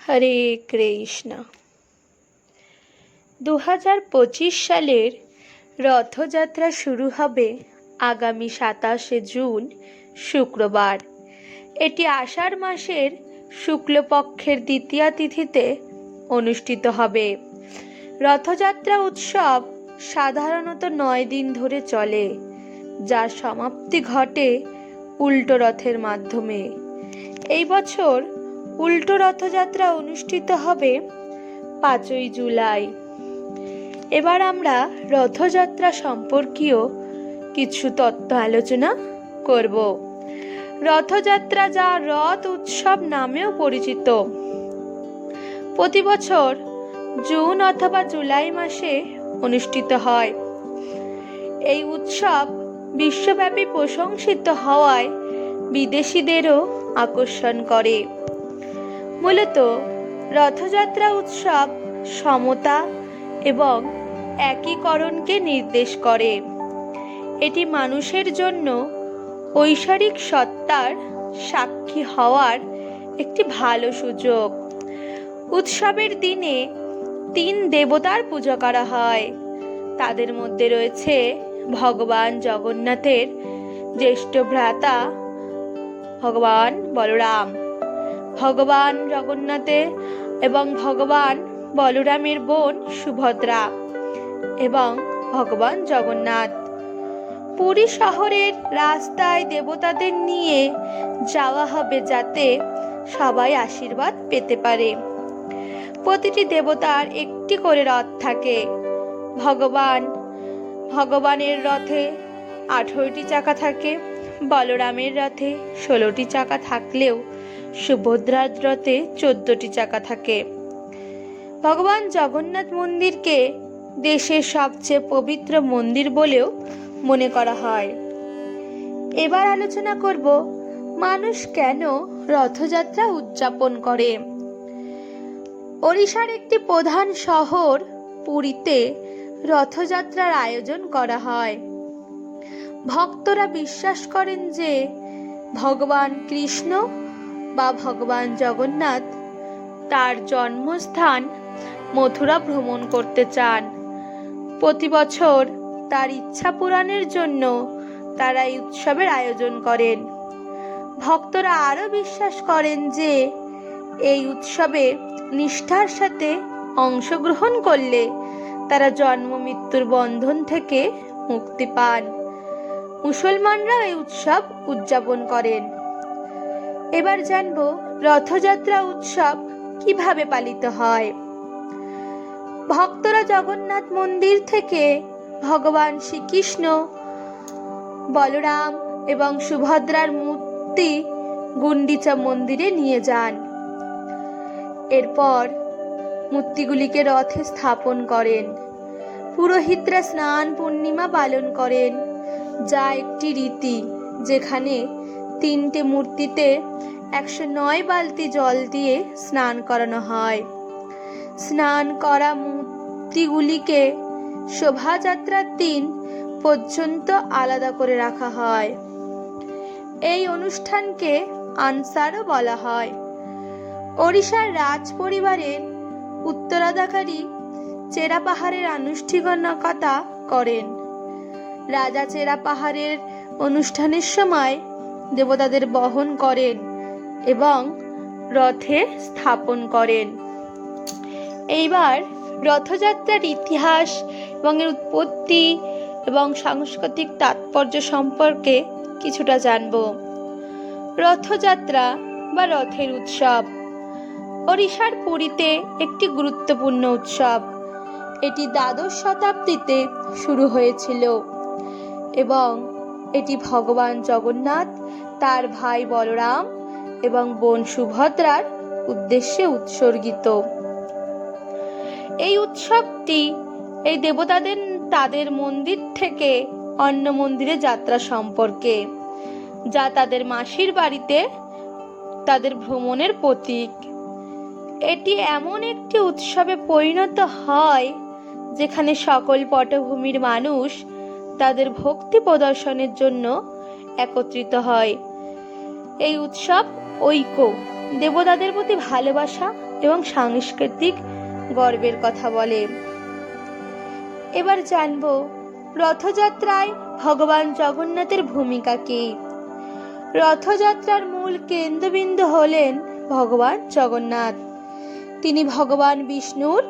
হরে কৃষ্ণ। 2025 সালের রথযাত্রা শুরু হবে আগামী 27শে জুন শুক্রবার। এটি আষাঢ় মাসের শুক্লপক্ষের দ্বিতীয়া তিথিতে অনুষ্ঠিত হবে। রথযাত্রা উৎসব সাধারণত 9 দিন ধরে চলে, যার সমাপ্তি ঘটে উল্টো রথের মাধ্যমে। এই বছর উল্টো রথযাত্রা অনুষ্ঠিত হবে 5ই জুলাই। এবার আমরা রথযাত্রা সম্পর্কীয় কিছু তথ্য আলোচনা করব। রথযাত্রা, যা রথ উৎসব নামেও পরিচিত, প্রতি বছর জুন অথবা জুলাই মাসে অনুষ্ঠিত হয়। এই উৎসব বিশ্বব্যাপী প্রশংসিত হওয়ায় বিদেশিদেরও আকর্ষণ করে। মূলত রথযাত্রা উৎসব সমতা এবং একীকরণকে নির্দেশ করে। এটি মানুষের জন্য ঐশ্বরিক সত্তার সাক্ষী হওয়ার একটি ভালো সুযোগ। উৎসবের দিনে 3 দেবতার পূজা করা হয়। তাদের মধ্যে রয়েছে ভগবান জগন্নাথের জ্যেষ্ঠ ভ্রাতা ভগবান বলরাম, ভগবান জগন্নাথের এবং ভগবান বলরামের বোন সুভদ্রা এবং ভগবান জগন্নাথ। পুরী শহরের রাস্তায় দেবতাদের নিয়ে যাওয়া হবে, যাতে সবাই আশীর্বাদ পেতে পারে। প্রতিটি দেবতার একটি করে রথ থাকে। ভগবানের রথে 18টি চাকা থাকে, বলরামের রথে 16টি চাকা থাকলেও সুভদ্রার রথে 14টি চাকা থাকে। ভগবান জগন্নাথ মন্দিরকে দেশের সবচেয়ে পবিত্র মন্দির বলেও মনে করা হয়। এবার আলোচনা করব মানুষ কেন রথযাত্রা উদযাপন করে। ওড়িশার একটি প্রধান শহর পুরীতে রথযাত্রার আয়োজন করা হয়। ভক্তরা বিশ্বাস করেন যে ভগবান কৃষ্ণ বা ভগবান জগন্নাথ তার জন্মস্থান মথুরা ভ্রমণ করতে চান। প্রতি বছর তার ইচ্ছা পূরণের জন্য তারা এই উৎসবের আয়োজন করেন। ভক্তরা আরও বিশ্বাস করেন যে এই উৎসবে নিষ্ঠার সাথে অংশগ্রহণ করলে তারা জন্ম মৃত্যুর বন্ধন থেকে মুক্তি পান। মুসলমানরা এই উৎসব উদযাপন করেন। এবার জানব রথযাত্রা উৎসব কিভাবে পালিত হয়। ভক্তরা জগন্নাথ মন্দির থেকে ভগবান শ্রীকৃষ্ণ, বলরাম এবং সুভদ্রার মূর্তি গুন্ডিচা মন্দিরে নিয়ে যান। এরপর মূর্তিগুলিকে রথে স্থাপন করেন। পুরোহিতরা স্নান পূর্ণিমা পালন করেন, যা একটি রীতি যেখানে 3টে মূর্তিতে 109 বালতি জল দিয়ে স্নান করানো হয়। স্নান করা মূর্তিগুলিকে শোভাযাত্রার দিন পর্যন্ত আলাদা করে রাখা হয়। এই অনুষ্ঠানকে আনসারও বলা হয়। ওড়িশার রাজ পরিবারের উত্তরাধিকারী চেরা পাহাড়ের আনুষ্ঠানিকতা করেন। রাজা চেরা পাহাড়ের অনুষ্ঠানের সময় দেবতাদের বহন করেন এবং রথে স্থাপন করেন। এইবার রথযাত্রার ইতিহাস এবং এর উৎপত্তি এবং সাংস্কৃতিক তাৎপর্য সম্পর্কে কিছুটা জানব। রথযাত্রা বা রথের উৎসব ওড়িশার পুরীতে একটি গুরুত্বপূর্ণ উৎসব। এটি দ্বাদশ শতাব্দীতে শুরু হয়েছিল এবং এটি ভগবান জগন্নাথ, তার ভাই বলরাম এবং বোন সুভদ্রার উদ্দেশ্যে উৎসর্গিত। এই উৎসবটি এই দেবতাদের তাদের মন্দির থেকে অন্য মন্দিরে যাত্রা সম্পর্কে, যা তাদের মাসির বাড়িতে তাদের ভ্রমণের প্রতীক। এটি এমন একটি উৎসবে পরিণত হয় যেখানে সকল পটভূমির মানুষ তাদের ভক্তি প্রদর্শনের জন্য একত্রিত হয়। এই উৎসব ঐক্য, দেবতাদের প্রতি ভালোবাসা এবং সাংস্কৃতিক গর্বের কথা বলে। এবার জানব রথযাত্রায় ভগবান জগন্নাথের ভূমিকা কি। রথযাত্রার মূল কেন্দ্রবিন্দু হলেন ভগবান জগন্নাথ। তিনি ভগবান বিষ্ণুর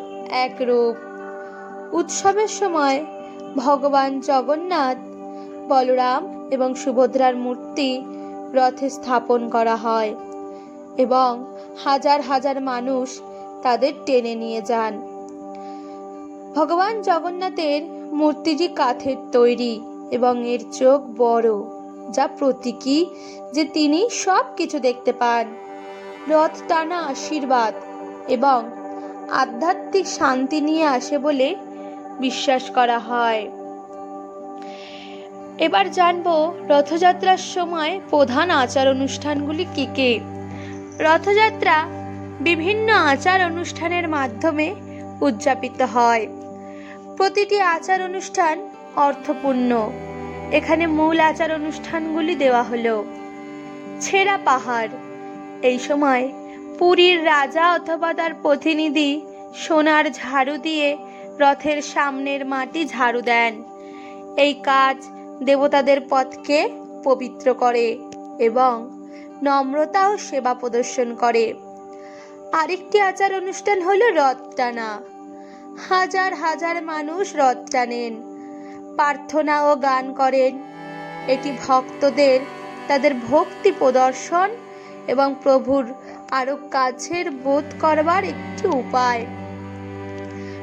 এক রূপ। উৎসবের সময় ভগবান জগন্নাথ, বলরাম এবং সুভদ্রার মূর্তি রথে স্থাপন করা হয় এবং হাজার হাজার মানুষ তাদের টেনে নিয়ে যান। ভগবান জগন্নাথের মূর্তিটি কাঠের তৈরি এবং এর চোখ বড়, যা প্রতীকী যে তিনি সব কিছু দেখতে পান। রথ টানা আশীর্বাদ এবং আধ্যাত্মিক শান্তি নিয়ে আসে বলে বিশ্বাস করা হয়। এবার জানবো রথযাত্রার সময় প্রধান আচার অনুষ্ঠানগুলি কি কি। রথযাত্রা বিভিন্ন আচার অনুষ্ঠানের মাধ্যমে উদযাপিত হয়। প্রতিটি আচার অনুষ্ঠান অর্থপূর্ণ। এখানে মূল আচার অনুষ্ঠানগুলি দেওয়া হলো। ছেঁড়া পাহাড়। এই সময় পুরীর রাজা অথবা তার প্রতিনিধি সোনার ঝাড়ু দিয়ে রথের সামনের মাটি ঝাড়ু দেন। এই কাজ দেবতাদের পথকে পবিত্র করে এবং নম্রতা ও সেবা প্রদর্শন করে। আরেকটি আচার অনুষ্ঠান হলো রথ টানা। হাজার হাজার মানুষ রথ টানেন, প্রার্থনা ও গান করেন। এটি ভক্তদের তাদের ভক্তি প্রদর্শন এবং প্রভুর আরো কাছের বোধ করবার একটি উপায়।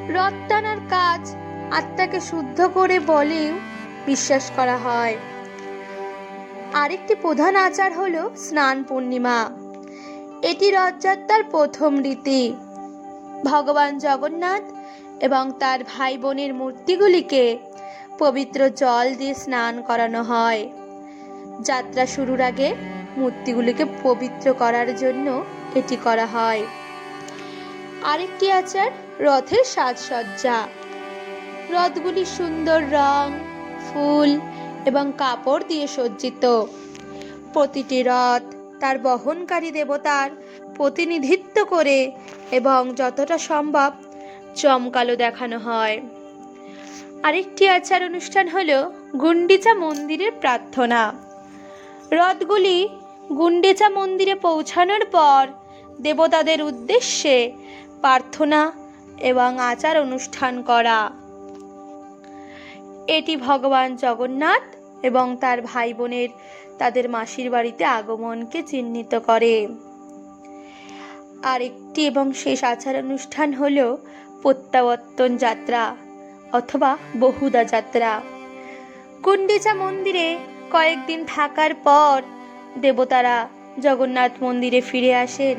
রথ টানার কাজ আত্মাকে শুদ্ধ করে বলেও বিশ্বাস করা হয়। আরেকটি প্রধান আচার হলো স্নান পূর্ণিমা। এটি রথযাত্রার প্রথম রীতি। ভগবান জগন্নাথ এবং তার ভাই বোনের মূর্তিগুলিকে পবিত্র জল দিয়ে স্নান করানো হয়। যাত্রা শুরুর আগে মূর্তিগুলিকে পবিত্র করার জন্য এটি করা হয়। আরেকটি আচার রথের সাজসজ্জা। রথগুলি সুন্দর রং, ফুল এবং কাপড় দিয়ে সজ্জিত। প্রতিটি রথ তার বহনকারী দেবতার প্রতিনিধিত্ব করে এবং যতটা সম্ভব জমকালো দেখানো হয়। আরেকটি আচার অনুষ্ঠান হলো গুন্ডিচা মন্দিরের প্রার্থনা। রথগুলি গুন্ডিচা মন্দিরে পৌঁছানোর পর দেবতাদের উদ্দেশ্যে প্রার্থনা এবং আচার অনুষ্ঠান করা। এটি ভগবান জগন্নাথ এবং তার ভাই বোনের তাদের মাসির বাড়িতে আগমনকে চিহ্নিত করে। আরেকটি এবং শেষ আচার অনুষ্ঠান হলো প্রত্যাবর্তন যাত্রা অথবা বহুদা যাত্রা। গুন্ডিচা মন্দিরে কয়েকদিন থাকার পর দেবতারা জগন্নাথ মন্দিরে ফিরে আসেন,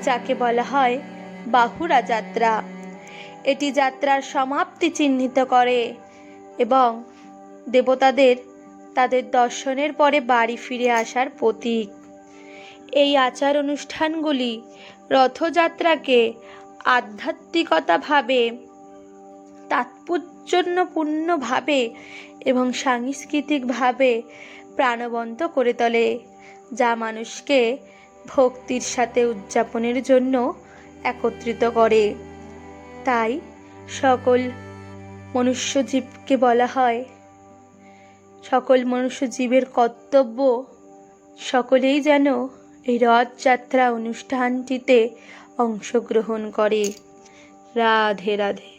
যাকে বলা হয় বাহুড়া যাত্রা। এটি যাত্রার সমাপ্তি চিহ্নিত করে এবং দেবতাদের তাদের দর্শনের পরে বাড়ি ফিরে আসার প্রতীক। এই আচার অনুষ্ঠানগুলি রথযাত্রাকে আধ্যাত্মিকতাভাবে, তাৎপর্যপূর্ণভাবে এবং সাংস্কৃতিকভাবে প্রাণবন্ত করে তোলে, যা মানুষকে ভক্তির সাথে উদযাপনের জন্য একত্রিত করে। তাই সকল মনুষ্যজীবকে বলা হয়, সকল মনুষ্যজীবের কর্তব্য সকলেই যেন এই রথযাত্রা অনুষ্ঠানটিতে অংশগ্রহণ করে। রাধে রাধে।